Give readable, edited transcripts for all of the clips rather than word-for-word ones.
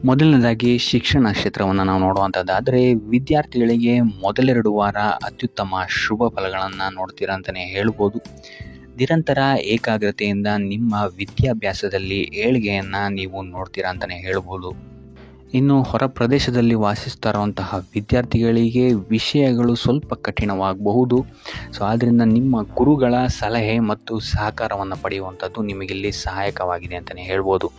ಮೊದಲನೇದಾಗಿ ಶಿಕ್ಷಣ ಕ್ಷೇತ್ರವನ್ನು ನಾವು ನೋಡುವಂಥದ್ದಾದರೆ ವಿದ್ಯಾರ್ಥಿಗಳಿಗೆ ಮೊದಲೆರಡು ವಾರ ಅತ್ಯುತ್ತಮ ಶುಭ ಫಲಗಳನ್ನು ನೋಡ್ತೀರಾ ಅಂತಲೇ ಹೇಳ್ಬೋದು. ನಿರಂತರ ಏಕಾಗ್ರತೆಯಿಂದ ನಿಮ್ಮ ವಿದ್ಯಾಭ್ಯಾಸದಲ್ಲಿ ಏಳಿಗೆಯನ್ನು ನೀವು ನೋಡ್ತೀರಾ ಅಂತಲೇ ಹೇಳ್ಬೋದು. ಇನ್ನು ಹೊರ ಪ್ರದೇಶದಲ್ಲಿ ವಾಸಿಸ್ತಾ ಇರುವಂತಹ ವಿದ್ಯಾರ್ಥಿಗಳಿಗೆ ವಿಷಯಗಳು ಸ್ವಲ್ಪ ಕಠಿಣವಾಗಬಹುದು. ಸೊ ಆದ್ದರಿಂದ ನಿಮ್ಮ ಗುರುಗಳ ಸಲಹೆ ಮತ್ತು ಸಹಕಾರವನ್ನು ಪಡೆಯುವಂಥದ್ದು ನಿಮಗಿಲ್ಲಿ ಸಹಾಯಕವಾಗಿದೆ ಅಂತಲೇ ಹೇಳ್ಬೋದು.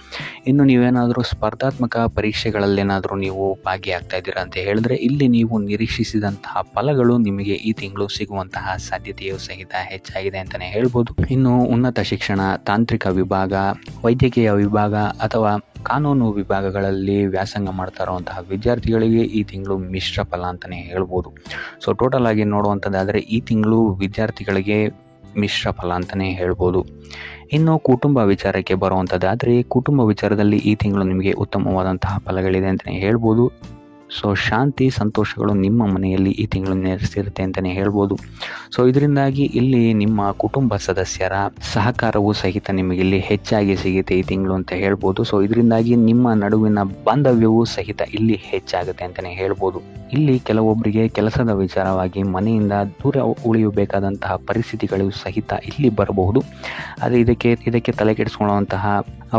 ಇನ್ನು ನೀವೇನಾದರೂ ಸ್ಪರ್ಧಾತ್ಮಕ ಪರೀಕ್ಷೆಗಳಲ್ಲೇನಾದರೂ ನೀವು ಭಾಗಿಯಾಗ್ತಾ ಇದ್ದೀರಾ ಅಂತ ಹೇಳಿದ್ರೆ ಇಲ್ಲಿ ನೀವು ನಿರೀಕ್ಷಿಸಿದಂತಹ ಫಲಗಳು ನಿಮಗೆ ಈ ತಿಂಗಳು ಸಿಗುವಂತಹ ಸಾಧ್ಯತೆಯೂ ಸಹಿತ ಹೆಚ್ಚಾಗಿದೆ ಅಂತಲೇ ಹೇಳ್ಬೋದು. ಇನ್ನು ಉನ್ನತ ಶಿಕ್ಷಣ, ತಾಂತ್ರಿಕ ವಿಭಾಗ, ವೈದ್ಯಕೀಯ ವಿಭಾಗ ಅಥವಾ ಕಾನೂನು ವಿಭಾಗಗಳಲ್ಲಿ ವ್ಯಾಸಂಗ ಮಾಡ್ತಾ ಇರುವಂತಹ ವಿದ್ಯಾರ್ಥಿಗಳಿಗೆ ಈ ತಿಂಗಳು ಮಿಶ್ರ ಫಲ ಅಂತಲೇ ಹೇಳ್ಬೋದು. ಸೊ ಟೋಟಲ್ ಆಗಿ ನೋಡುವಂಥದ್ದಾದರೆ ಈ ತಿಂಗಳು ವಿದ್ಯಾರ್ಥಿಗಳಿಗೆ ಮಿಶ್ರ ಫಲ ಅಂತಲೇ ಹೇಳ್ಬೋದು. ಇನ್ನು ಕುಟುಂಬ ವಿಚಾರಕ್ಕೆ ಬರುವಂಥದ್ದಾದರೆ ಕುಟುಂಬ ವಿಚಾರದಲ್ಲಿ ಈ ತಿಂಗಳು ನಿಮಗೆ ಉತ್ತಮವಾದಂತಹ ಫಲಗಳಿದೆ ಅಂತಲೇ ಹೇಳ್ಬೋದು. ಸೊ ಶಾಂತಿ ಸಂತೋಷಗಳು ನಿಮ್ಮ ಮನೆಯಲ್ಲಿ ಈ ತಿಂಗಳು ನೆಲೆಸಿರುತ್ತೆ ಅಂತಲೇ ಹೇಳ್ಬೋದು. ಸೊ ಇದರಿಂದಾಗಿ ಇಲ್ಲಿ ನಿಮ್ಮ ಕುಟುಂಬ ಸದಸ್ಯರ ಸಹಕಾರವೂ ಸಹಿತ ನಿಮಗೆ ಇಲ್ಲಿ ಹೆಚ್ಚಾಗಿ ಸಿಗುತ್ತೆ ಈ ತಿಂಗಳು ಅಂತ ಹೇಳ್ಬೋದು. ಸೊ ಇದರಿಂದಾಗಿ ನಿಮ್ಮ ನಡುವಿನ ಬಾಂಧವ್ಯವೂ ಸಹಿತ ಇಲ್ಲಿ ಹೆಚ್ಚಾಗುತ್ತೆ ಅಂತಲೇ ಹೇಳ್ಬೋದು. ಇಲ್ಲಿ ಕೆಲವೊಬ್ಬರಿಗೆ ಕೆಲಸದ ವಿಚಾರವಾಗಿ ಮನೆಯಿಂದ ದೂರ ಉಳಿಯಬೇಕಾದಂತಹ ಪರಿಸ್ಥಿತಿಗಳು ಸಹಿತ ಇಲ್ಲಿ ಬರಬಹುದು. ಆದರೆ ಇದಕ್ಕೆ ತಲೆ ಕೆಡಿಸ್ಕೊಳ್ಳುವಂತಹ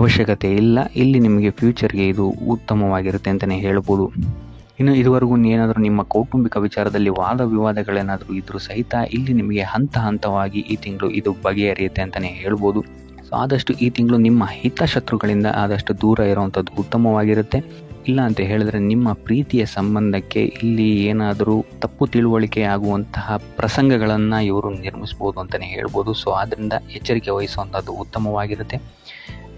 ಅವಶ್ಯಕತೆ ಇಲ್ಲ. ಇಲ್ಲಿ ನಿಮಗೆ ಫ್ಯೂಚರ್ಗೆ ಇದು ಉತ್ತಮವಾಗಿರುತ್ತೆ ಅಂತಲೇ ಹೇಳ್ಬೋದು. ಇನ್ನು ಇದುವರೆಗೂ ಏನಾದರೂ ನಿಮ್ಮ ಕೌಟುಂಬಿಕ ವಿಚಾರದಲ್ಲಿ ವಾದ ವಿವಾದಗಳೇನಾದರೂ ಇದ್ರೂ ಸಹಿತ ಇಲ್ಲಿ ನಿಮಗೆ ಹಂತ ಹಂತವಾಗಿ ಈ ತಿಂಗಳು ಇದು ಬಗೆಹರಿಯುತ್ತೆ ಅಂತಲೇ ಹೇಳ್ಬೋದು. ಸೊ ಆದಷ್ಟು ಈ ತಿಂಗಳು ನಿಮ್ಮ ಹಿತಶತ್ರುಗಳಿಂದ ಆದಷ್ಟು ದೂರ ಇರುವಂಥದ್ದು ಉತ್ತಮವಾಗಿರುತ್ತೆ. ಇಲ್ಲ ಅಂತ ಹೇಳಿದ್ರೆ ನಿಮ್ಮ ಪ್ರೀತಿಯ ಸಂಬಂಧಕ್ಕೆ ಇಲ್ಲಿ ಏನಾದರೂ ತಪ್ಪು ತಿಳುವಳಿಕೆ ಆಗುವಂತಹ ಪ್ರಸಂಗಗಳನ್ನು ಇವರು ನಿರ್ಮಿಸ್ಬೋದು ಅಂತಲೇ ಹೇಳ್ಬೋದು. ಸೊ ಆದ್ದರಿಂದ ಎಚ್ಚರಿಕೆ ವಹಿಸುವಂಥದ್ದು ಉತ್ತಮವಾಗಿರುತ್ತೆ.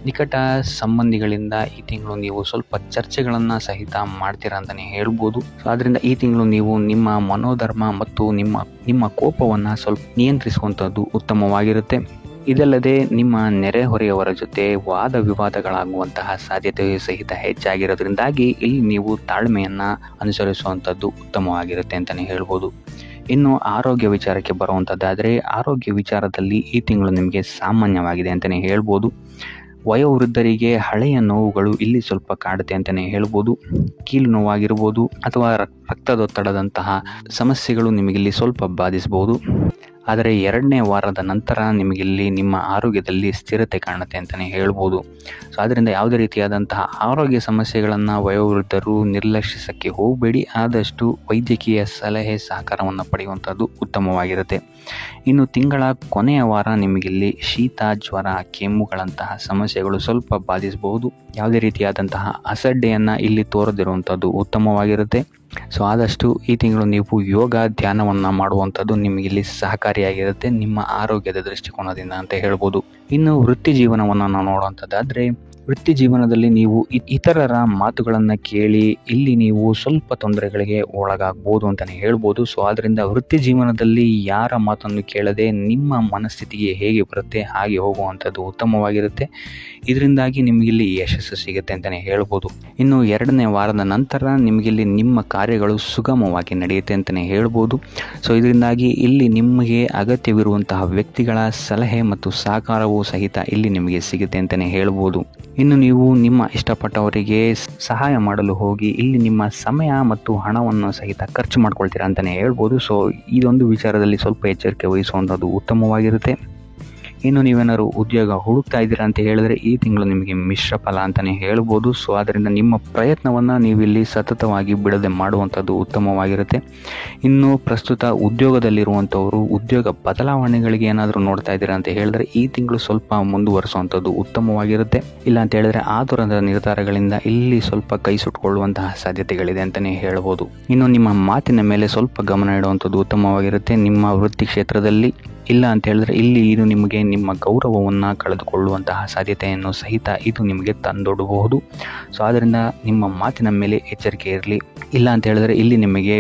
ನಿಕಟ ಸಂಬಂಧಿಗಳಿಂದ ಈ ತಿಂಗಳು ನೀವು ಸ್ವಲ್ಪ ಚರ್ಚೆಗಳನ್ನು ಸಹಿತ ಮಾಡ್ತೀರಾ ಅಂತಲೇ ಹೇಳ್ಬೋದು. ಸೊ ಆದ್ದರಿಂದ ಈ ತಿಂಗಳು ನೀವು ನಿಮ್ಮ ಮನೋಧರ್ಮ ಮತ್ತು ನಿಮ್ಮ ಕೋಪವನ್ನು ಸ್ವಲ್ಪ ನಿಯಂತ್ರಿಸುವಂಥದ್ದು ಉತ್ತಮವಾಗಿರುತ್ತೆ. ಇದಲ್ಲದೆ ನಿಮ್ಮ ನೆರೆಹೊರೆಯವರ ಜೊತೆ ವಾದ ವಿವಾದಗಳಾಗುವಂತಹ ಸಾಧ್ಯತೆಯೂ ಸಹಿತ ಹೆಚ್ಚಾಗಿರೋದ್ರಿಂದಾಗಿ ಇಲ್ಲಿ ನೀವು ತಾಳ್ಮೆಯನ್ನು ಅನುಸರಿಸುವಂಥದ್ದು ಉತ್ತಮವಾಗಿರುತ್ತೆ ಅಂತಲೇ ಹೇಳ್ಬೋದು. ಇನ್ನು ಆರೋಗ್ಯ ವಿಚಾರಕ್ಕೆ ಬರುವಂಥದ್ದಾದರೆ ಆರೋಗ್ಯ ವಿಚಾರದಲ್ಲಿ ಈ ತಿಂಗಳು ನಿಮಗೆ ಸಾಮಾನ್ಯವಾಗಿದೆ ಅಂತಲೇ ಹೇಳ್ಬೋದು. ವಯೋವೃದ್ಧರಿಗೆ ಹಳೆಯ ನೋವುಗಳು ಇಲ್ಲಿ ಸ್ವಲ್ಪ ಕಾಡುತ್ತೆ ಅಂತಲೇ ಹೇಳ್ಬೋದು. ಕೀಲು ನೋವಾಗಿರ್ಬೋದು ಅಥವಾ ರಕ್ತದೊತ್ತಡದಂತಹ ಸಮಸ್ಯೆಗಳು ನಿಮಗಿಲ್ಲಿ ಸ್ವಲ್ಪ ಬಾಧಿಸ್ಬೋದು. ಆದರೆ 2ನೇ ವಾರದ ನಂತರ ನಿಮಗಿಲ್ಲಿ ನಿಮ್ಮ ಆರೋಗ್ಯದಲ್ಲಿ ಸ್ಥಿರತೆ ಕಾಣುತ್ತೆ ಅಂತಲೇ ಹೇಳ್ಬೋದು. ಸೊ ಆದ್ದರಿಂದ ಯಾವುದೇ ರೀತಿಯಾದಂತಹ ಆರೋಗ್ಯ ಸಮಸ್ಯೆಗಳನ್ನು ವಯೋವೃದ್ಧರು ನಿರ್ಲಕ್ಷಿಸೋಕ್ಕೆ ಹೋಗಬೇಡಿ. ಆದಷ್ಟು ವೈದ್ಯಕೀಯ ಸಲಹೆ ಸಹಕಾರವನ್ನು ಪಡೆಯುವಂಥದ್ದು ಉತ್ತಮವಾಗಿರುತ್ತೆ. ಇನ್ನು ತಿಂಗಳ ಕೊನೆಯ ವಾರ ನಿಮಗಿಲ್ಲಿ ಶೀತ, ಜ್ವರ, ಕೆಮ್ಮುಗಳಂತಹ ಸಮಸ್ಯೆಗಳು ಸ್ವಲ್ಪ ಬಾಧಿಸಬಹುದು. ಯಾವುದೇ ರೀತಿಯಾದಂತಹ ಅಸಡ್ಡೆಯನ್ನು ಇಲ್ಲಿ ತೋರದಿರುವಂಥದ್ದು ಉತ್ತಮವಾಗಿರುತ್ತೆ. ಸೊ ಆದಷ್ಟು ಈ ತಿಂಗಳು ನೀವು ಯೋಗ, ಧ್ಯಾನವನ್ನು ಮಾಡುವಂಥದ್ದು ನಿಮಗಿಲ್ಲಿ ಸಹಕಾರಿಯಾಗಿರುತ್ತೆ ನಿಮ್ಮ ಆರೋಗ್ಯದ ದೃಷ್ಟಿಕೋನದಿಂದ ಅಂತ ಹೇಳ್ಬೋದು. ಇನ್ನು ವೃತ್ತಿ ಜೀವನವನ್ನು ನಾವು ನೋಡುವಂಥದ್ದಾದರೆ ವೃತ್ತಿ ಜೀವನದಲ್ಲಿ ನೀವು ಇತರರ ಮಾತುಗಳನ್ನು ಕೇಳಿ ಇಲ್ಲಿ ನೀವು ಸ್ವಲ್ಪ ತೊಂದರೆಗಳಿಗೆ ಒಳಗಾಗ್ಬೋದು ಅಂತಲೇ ಹೇಳ್ಬೋದು. ಸೊ ಆದ್ದರಿಂದ ವೃತ್ತಿ ಜೀವನದಲ್ಲಿ ಯಾರ ಮಾತನ್ನು ಕೇಳದೆ ನಿಮ್ಮ ಮನಸ್ಥಿತಿಗೆ ಹೇಗೆ ಬರುತ್ತೆ ಹಾಗೆ ಹೋಗುವಂಥದ್ದು ಉತ್ತಮವಾಗಿರುತ್ತೆ. ಇದರಿಂದಾಗಿ ನಿಮಗಿಲ್ಲಿ ಯಶಸ್ಸು ಸಿಗುತ್ತೆ ಅಂತಲೇ ಹೇಳ್ಬೋದು. ಇನ್ನು 2ನೇ ವಾರದ ನಂತರ ನಿಮಗಿಲ್ಲಿ ನಿಮ್ಮ ಕಾರ್ಯಗಳು ಸುಗಮವಾಗಿ ನಡೆಯುತ್ತೆ ಅಂತಲೇ ಹೇಳ್ಬೋದು. ಸೊ ಇದರಿಂದಾಗಿ ಇಲ್ಲಿ ನಿಮಗೆ ಅಗತ್ಯವಿರುವಂತಹ ವ್ಯಕ್ತಿಗಳ ಸಲಹೆ ಮತ್ತು ಸಹಕಾರವೂ ಸಹಿತ ಇಲ್ಲಿ ನಿಮಗೆ ಸಿಗುತ್ತೆ ಅಂತಲೇ ಹೇಳ್ಬೋದು. ಇನ್ನು ನೀವು ನಿಮ್ಮ ಇಷ್ಟಪಟ್ಟವರಿಗೆ ಸಹಾಯ ಮಾಡಲು ಹೋಗಿ ಇಲ್ಲಿ ನಿಮ್ಮ ಸಮಯ ಮತ್ತು ಹಣವನ್ನು ಸಹಿತ ಖರ್ಚು ಮಾಡ್ಕೊಳ್ತೀರಾ ಅಂತಲೇ ಹೇಳ್ಬೋದು. ಸೊ ಇದೊಂದು ವಿಚಾರದಲ್ಲಿ ಸ್ವಲ್ಪ ಎಚ್ಚರಿಕೆ ವಹಿಸುವಂಥದ್ದು ಉತ್ತಮವಾಗಿರುತ್ತೆ. ಇನ್ನು ನೀವೇನಾದ್ರು ಉದ್ಯೋಗ ಹುಡುಕ್ತಾ ಇದ್ದೀರಾ ಅಂತ ಹೇಳಿದ್ರೆ ಈ ತಿಂಗಳು ನಿಮಗೆ ಮಿಶ್ರ ಫಲ ಅಂತಲೇ ಹೇಳ್ಬೋದು. ಸೊ ಆದ್ದರಿಂದ ನಿಮ್ಮ ಪ್ರಯತ್ನವನ್ನು ನೀವಿಲ್ಲಿ ಸತತವಾಗಿ ಬಿಡದೆ ಮಾಡುವಂಥದ್ದು ಉತ್ತಮವಾಗಿರುತ್ತೆ. ಇನ್ನು ಪ್ರಸ್ತುತ ಉದ್ಯೋಗದಲ್ಲಿರುವಂಥವರು ಉದ್ಯೋಗ ಬದಲಾವಣೆಗಳಿಗೆ ಏನಾದರೂ ನೋಡ್ತಾ ಇದ್ದೀರಾ ಅಂತ ಹೇಳಿದ್ರೆ ಈ ತಿಂಗಳು ಸ್ವಲ್ಪ ಮುಂದುವರಿಸುವಂಥದ್ದು ಉತ್ತಮವಾಗಿರುತ್ತೆ. ಇಲ್ಲ ಅಂತ ಹೇಳಿದ್ರೆ ಆತುರದ ನಿರ್ಧಾರಗಳಿಂದ ಇಲ್ಲಿ ಸ್ವಲ್ಪ ಕೈ ಸುಟ್ಕೊಳ್ಳುವಂತಹ ಸಾಧ್ಯತೆಗಳಿದೆ ಅಂತಲೇ ಹೇಳ್ಬೋದು. ಇನ್ನು ನಿಮ್ಮ ಮಾತಿನ ಮೇಲೆ ಸ್ವಲ್ಪ ಗಮನ ಇಡುವಂಥದ್ದು ಉತ್ತಮವಾಗಿರುತ್ತೆ ನಿಮ್ಮ ವೃತ್ತಿ ಕ್ಷೇತ್ರದಲ್ಲಿ. ಇಲ್ಲ ಅಂತ ಹೇಳಿದ್ರೆ ಇಲ್ಲಿ ಇದು ನಿಮಗೆ ನಿಮ್ಮ ಗೌರವವನ್ನು ಕಳೆದುಕೊಳ್ಳುವಂತಹ ಸಾಧ್ಯತೆಯನ್ನು ಸಹಿತ ಇದು ನಿಮಗೆ ತಂದೊಡ್ಡಬಹುದು. ಸೊ ಆದ್ದರಿಂದ ನಿಮ್ಮ ಮಾತಿನ ಮೇಲೆ ಎಚ್ಚರಿಕೆ ಇರಲಿ. ಇಲ್ಲ ಅಂತ ಹೇಳಿದ್ರೆ ಇಲ್ಲಿ ನಿಮಗೆ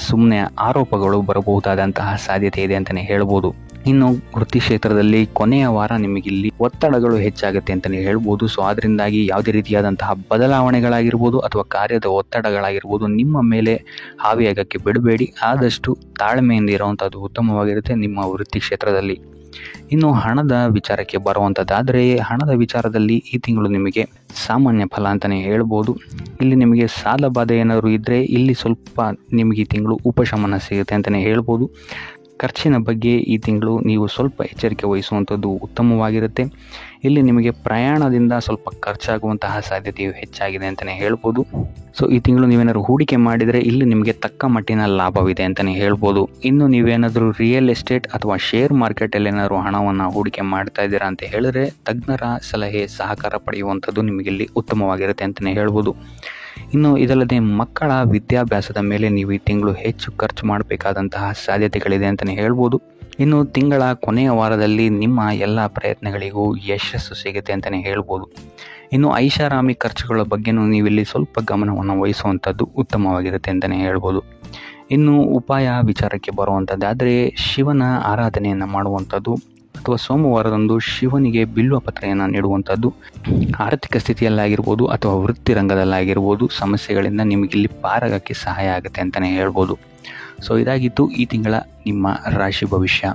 ಸುಮ್ಮನೆ ಆರೋಪಗಳು ಬರಬಹುದಾದಂತಹ ಸಾಧ್ಯತೆ ಇದೆ ಅಂತಲೇ ಹೇಳ್ಬೋದು. ಇನ್ನು ವೃತ್ತಿ ಕ್ಷೇತ್ರದಲ್ಲಿ ಕೊನೆಯ ವಾರ ನಿಮಗಿಲ್ಲಿ ಒತ್ತಡಗಳು ಹೆಚ್ಚಾಗುತ್ತೆ ಅಂತಲೇ ಹೇಳ್ಬೋದು. ಸೊ ಅದರಿಂದಾಗಿ ಯಾವುದೇ ರೀತಿಯಾದಂತಹ ಬದಲಾವಣೆಗಳಾಗಿರ್ಬೋದು ಅಥವಾ ಕಾರ್ಯದ ಒತ್ತಡಗಳಾಗಿರ್ಬೋದು ನಿಮ್ಮ ಮೇಲೆ ಹಾವಿಯಾಗಕ್ಕೆ ಬಿಡಬೇಡಿ. ಆದಷ್ಟು ತಾಳ್ಮೆಯಿಂದ ಇರುವಂಥದ್ದು ಉತ್ತಮವಾಗಿರುತ್ತೆ ನಿಮ್ಮ ವೃತ್ತಿ ಕ್ಷೇತ್ರದಲ್ಲಿ. ಇನ್ನು ಹಣದ ವಿಚಾರಕ್ಕೆ ಬರುವಂಥದ್ದಾದರೆ ಹಣದ ವಿಚಾರದಲ್ಲಿ ಈ ತಿಂಗಳು ನಿಮಗೆ ಸಾಮಾನ್ಯ ಫಲ ಅಂತಲೇ ಹೇಳ್ಬೋದು. ಇಲ್ಲಿ ನಿಮಗೆ ಸಾಲ ಬಾಧೆ ಏನಾದರೂ ಇದ್ದರೆ ಇಲ್ಲಿ ಸ್ವಲ್ಪ ನಿಮಗೆ ಈ ತಿಂಗಳು ಉಪಶಮನ ಸಿಗುತ್ತೆ ಅಂತಲೇ ಹೇಳ್ಬೋದು. ಖರ್ಚಿನ ಬಗ್ಗೆ ಈ ತಿಂಗಳು ನೀವು ಸ್ವಲ್ಪ ಎಚ್ಚರಿಕೆ ವಹಿಸುವಂಥದ್ದು ಉತ್ತಮವಾಗಿರುತ್ತೆ. ಇಲ್ಲಿ ನಿಮಗೆ ಪ್ರಯಾಣದಿಂದ ಸ್ವಲ್ಪ ಖರ್ಚಾಗುವಂತಹ ಸಾಧ್ಯತೆಯು ಹೆಚ್ಚಾಗಿದೆ ಅಂತಲೇ ಹೇಳ್ಬೋದು. ಸೊ ಈ ತಿಂಗಳು ನೀವೇನಾದರೂ ಹೂಡಿಕೆ ಮಾಡಿದರೆ ಇಲ್ಲಿ ನಿಮಗೆ ತಕ್ಕ ಮಟ್ಟಿನ ಲಾಭವಿದೆ ಅಂತಲೇ ಹೇಳ್ಬೋದು. ಇನ್ನು ನೀವೇನಾದರೂ ರಿಯಲ್ ಎಸ್ಟೇಟ್ ಅಥವಾ ಶೇರ್ ಮಾರ್ಕೆಟಲ್ಲಿ ಏನಾದರೂ ಹಣವನ್ನು ಹೂಡಿಕೆ ಮಾಡ್ತಾ ಇದ್ದೀರಾ ಅಂತ ಹೇಳಿದ್ರೆ ತಜ್ಞರ ಸಲಹೆ ಸಹಕಾರ ಪಡೆಯುವಂಥದ್ದು ನಿಮಗಿಲ್ಲಿ ಉತ್ತಮವಾಗಿರುತ್ತೆ ಅಂತಲೇ ಹೇಳ್ಬೋದು. ಇನ್ನು ಇದಲ್ಲದೆ ಮಕ್ಕಳ ವಿದ್ಯಾಭ್ಯಾಸದ ಮೇಲೆ ನೀವು ಈ ತಿಂಗಳು ಹೆಚ್ಚು ಖರ್ಚು ಮಾಡಬೇಕಾದಂತಹ ಸಾಧ್ಯತೆಗಳಿದೆ ಅಂತಲೇ ಹೇಳ್ಬೋದು. ಇನ್ನು ತಿಂಗಳ ಕೊನೆಯ ವಾರದಲ್ಲಿ ನಿಮ್ಮ ಎಲ್ಲ ಪ್ರಯತ್ನಗಳಿಗೂ ಯಶಸ್ಸು ಸಿಗುತ್ತೆ ಅಂತಲೇ ಹೇಳ್ಬೋದು. ಇನ್ನು ಐಷಾರಾಮಿ ಖರ್ಚುಗಳ ಬಗ್ಗೆನೂ ನೀವಿಲ್ಲಿ ಸ್ವಲ್ಪ ಗಮನವನ್ನು ವಹಿಸುವಂಥದ್ದು ಉತ್ತಮವಾಗಿರುತ್ತೆ ಅಂತಲೇ ಹೇಳ್ಬೋದು. ಇನ್ನು ಉಪಾಯ ವಿಚಾರಕ್ಕೆ ಬರುವಂಥದ್ದಾದರೆ ಶಿವನ ಆರಾಧನೆಯನ್ನು ಮಾಡುವಂಥದ್ದು ಅಥವಾ ಸೋಮವಾರದಂದು ಶಿವನಿಗೆ ಬಿಲ್ವ ಪತ್ರೆಯನ್ನು ನೀಡುವಂಥದ್ದು ಆರ್ಥಿಕ ಸ್ಥಿತಿಯಲ್ಲಾಗಿರ್ಬೋದು ಅಥವಾ ವೃತ್ತಿ ರಂಗದಲ್ಲಾಗಿರ್ಬೋದು ಸಮಸ್ಯೆಗಳಿಂದ ನಿಮಗಿಲ್ಲಿ ಪಾರಾಗಕ್ಕೆ ಸಹಾಯ ಆಗುತ್ತೆ ಅಂತಲೇ ಹೇಳ್ಬೋದು. ಸೊ ಇದಾಗಿತ್ತು ಈ ತಿಂಗಳ ನಿಮ್ಮ ರಾಶಿ ಭವಿಷ್ಯ.